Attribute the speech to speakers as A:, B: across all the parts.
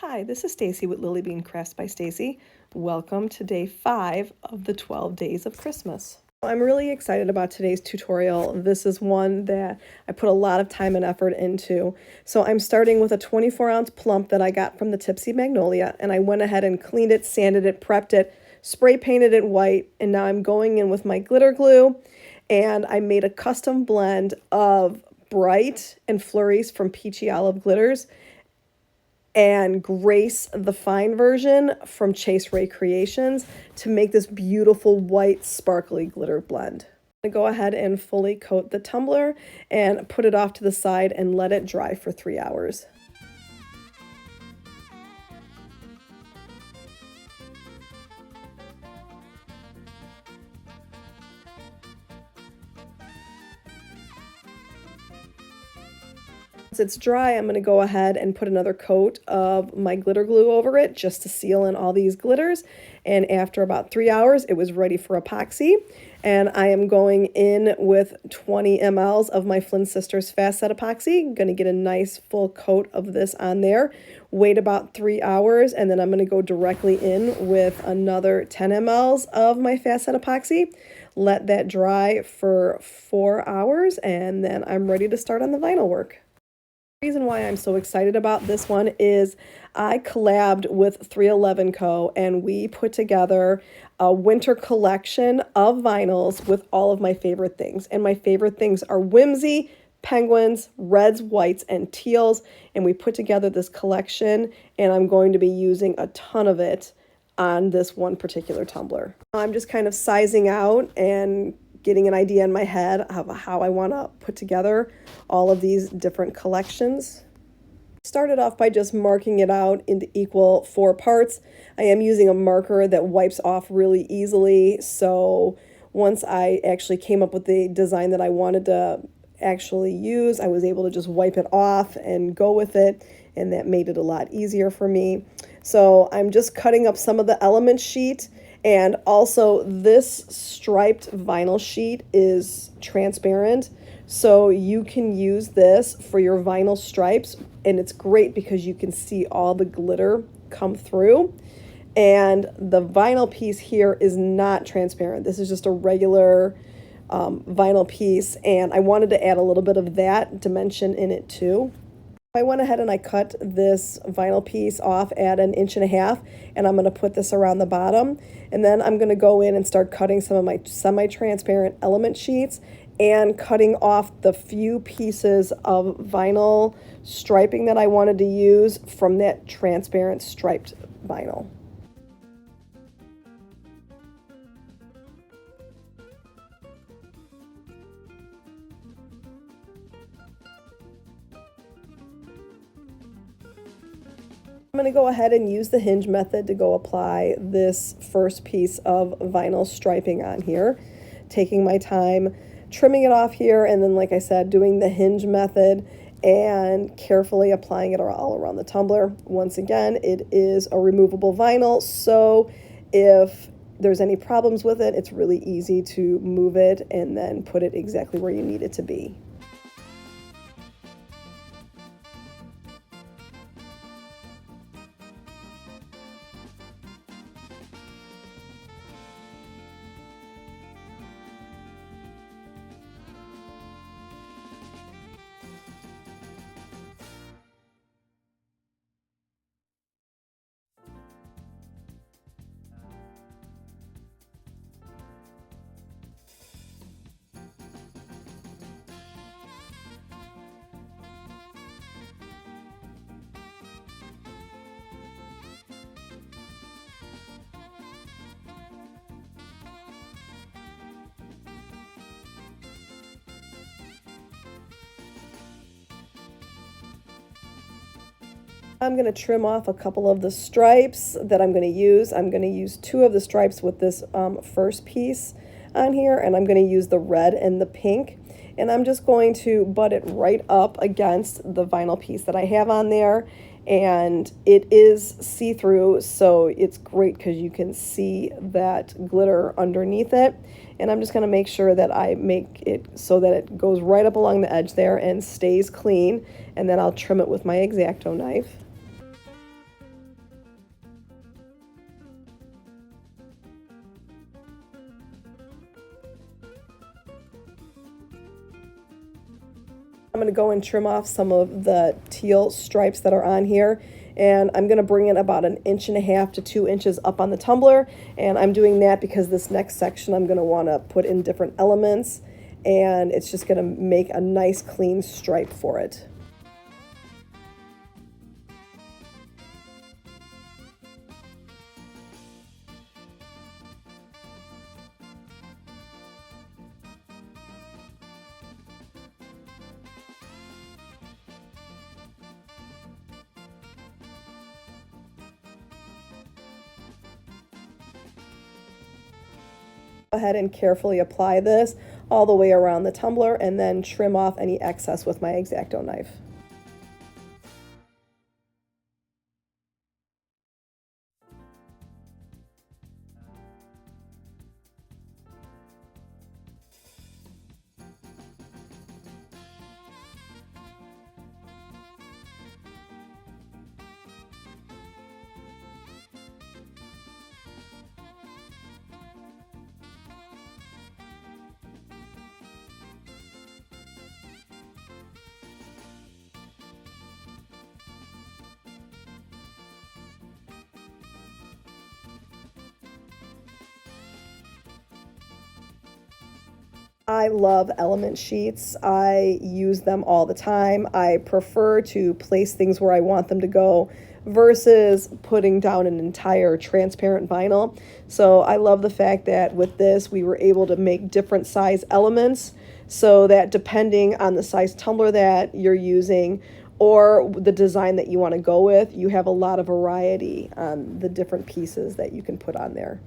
A: Hi, this is Stacy with Lily Bean Crafts by Stacy. Welcome to day 5 of the 12 days of Christmas. I'm really excited about today's tutorial. This is one that I put a lot of time and effort into. So I'm starting with a 24-ounce plump that I got from the Tipsy Magnolia, and I went ahead and cleaned it, sanded it, prepped it, spray painted it white, and now I'm going in with my glitter glue, and I made a custom blend of Brite and Flurries from Peachy Olive Glitters and Grace the Fine version from Rae Creations to make this beautiful white sparkly glitter blend. I'm going to go ahead and fully coat the tumbler and put it off to the side and let it dry for 3 hours. Once it's dry, I'm going to go ahead and put another coat of my glitter glue over it just to seal in all these glitters. And after about 3 hours, it was ready for epoxy. And I am going in with 20 mLs of my Flynn Sisters Fast Set Epoxy. I'm going to get a nice full coat of this on there. Wait about 3 hours, and then I'm going to go directly in with another 10 mLs of my Fast Set Epoxy. Let that dry for 4 hours, and then I'm ready to start on the vinyl work. The reason why I'm so excited about this one is I collabed with 311 Co. and we put together a winter collection of vinyls with all of my favorite things. And my favorite things are Whimsy, penguins, reds, whites, and teals. And we put together this collection, and I'm going to be using a ton of it on this one particular tumbler. I'm just kind of sizing out and getting an idea in my head of how I want to put together all of these different collections. Started off by just marking it out into equal 4 parts. I am using a marker that wipes off really easily, so once I actually came up with the design that I wanted to actually use, I was able to just wipe it off and go with it, and that made it a lot easier for me. So I'm just cutting up some of the element sheet. And also, this striped vinyl sheet is transparent, so you can use this for your vinyl stripes, and it's great because you can see all the glitter come through. And the vinyl piece here is not transparent. This is just a regular vinyl piece, and I wanted to add a little bit of that dimension in it too. I went ahead and I cut this vinyl piece off at 1.5 inches, and I'm going to put this around the bottom, and then I'm going to go in and start cutting some of my semi-transparent element sheets and cutting off the few pieces of vinyl striping that I wanted to use from that transparent striped vinyl. I'm going to go ahead and use the hinge method to go apply this first piece of vinyl striping on here, taking my time, trimming it off here, and then, like I said, doing the hinge method and carefully applying it all around the tumbler. Once again, it is a removable vinyl, so if there's any problems with it, it's really easy to move it and then put it exactly where you need it to be. I'm going to trim off a couple of the stripes that I'm going to use. I'm going to use 2 of the stripes with this first piece on here, and I'm going to use the red and the pink. And I'm just going to butt it right up against the vinyl piece that I have on there. And it is see-through, so it's great because you can see that glitter underneath it. And I'm just going to make sure that I make it so that it goes right up along the edge there and stays clean. And then I'll trim it with my X-Acto knife. going to go and trim off some of the teal stripes that are on here. And I'm going to bring it about 1.5 inches to 2 inches up on the tumbler. And I'm doing that because this next section I'm going to want to put in different elements. And it's just going to make a nice clean stripe for it. Go ahead and carefully apply this all the way around the tumbler and then trim off any excess with my X-Acto knife. I love element sheets. I use them all the time. I prefer to place things where I want them to go versus putting down an entire transparent vinyl. So I love the fact that with this we were able to make different size elements so that depending on the size tumbler that you're using or the design that you want to go with, you have a lot of variety on the different pieces that you can put on there.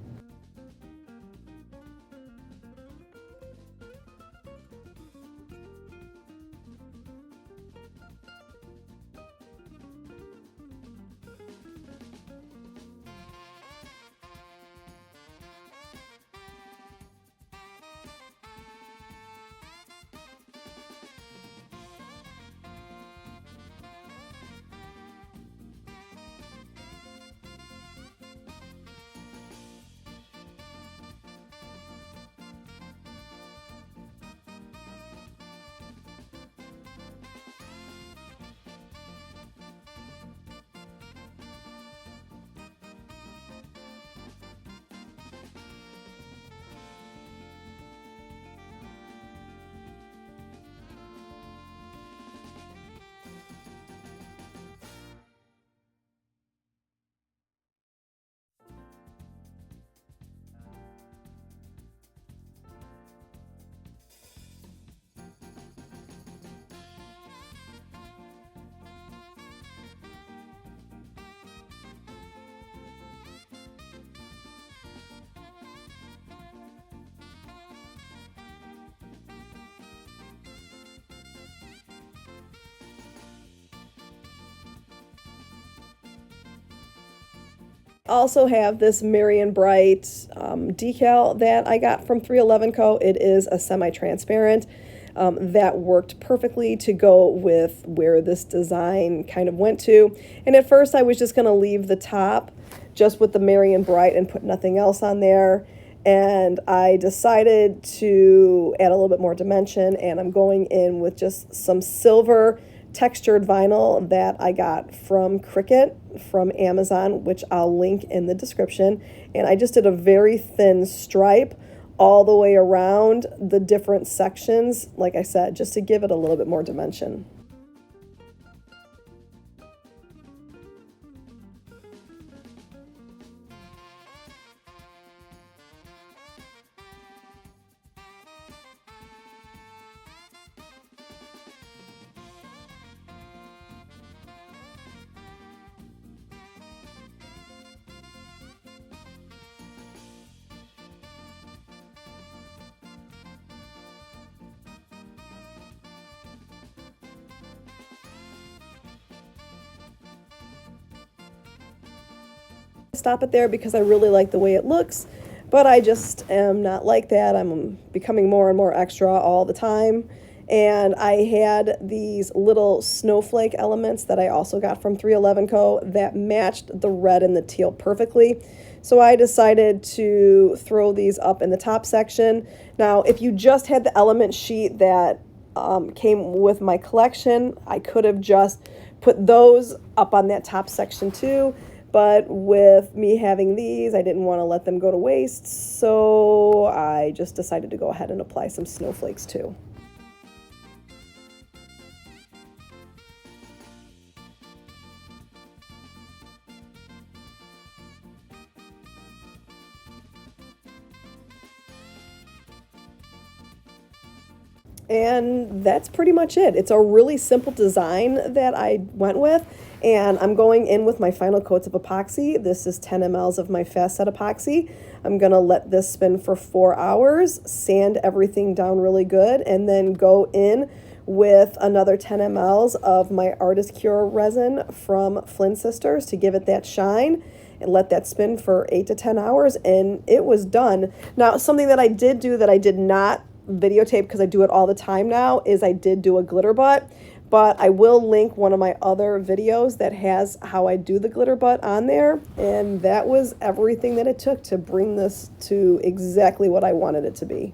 A: Also have this Brite decal that I got from 311 Co. It is a semi-transparent that worked perfectly to go with where this design kind of went to. And at first I was just going to leave the top just with the Brite and put nothing else on there. And I decided to add a little bit more dimension, and I'm going in with just some silver textured vinyl that I got from Cricut from Amazon, which I'll link in the description. And I just did a very thin stripe all the way around the different sections, like I said, just to give it a little bit more dimension. Stop it there because I really like the way it looks, but I just am not like that. I'm becoming more and more extra all the time. And I had these little snowflake elements that I also got from 311 Co. that matched the red and the teal perfectly. So I decided to throw these up in the top section. Now, if you just had the element sheet that came with my collection. I could have just put those up on that top section too, but with me having these, I didn't want to let them go to waste, so I just decided to go ahead and apply some snowflakes too. And that's pretty much it. It's a really simple design that I went with, and I'm going in with my final coats of epoxy. This is 10 mLs of my fast set epoxy. I'm gonna let this spin for 4 hours, sand everything down really good, and then go in with another 10 mLs of my Artist Cure resin from Flynn Sisters to give it that shine, and let that spin for 8 to 10 hours, and it was done. Now, something that I did do that I did not videotape because I do it all the time now is I did do a glitter butt, but I will link one of my other videos that has how I do the glitter butt on there, and that was everything that it took to bring this to exactly what I wanted it to be.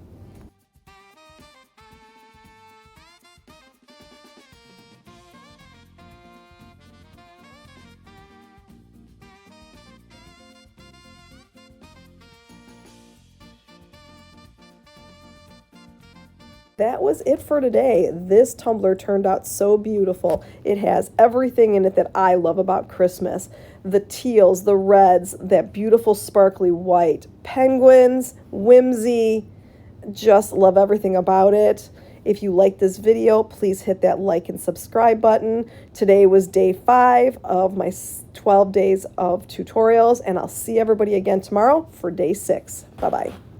A: That was it for today. This tumbler turned out so beautiful. It has everything in it that I love about Christmas. The teals, the reds, that beautiful sparkly white, penguins, whimsy, just love everything about it. If you like this video, please hit that like and subscribe button. Today was day 5 of my 12 days of tutorials, and I'll see everybody again tomorrow for day 6. Bye-bye.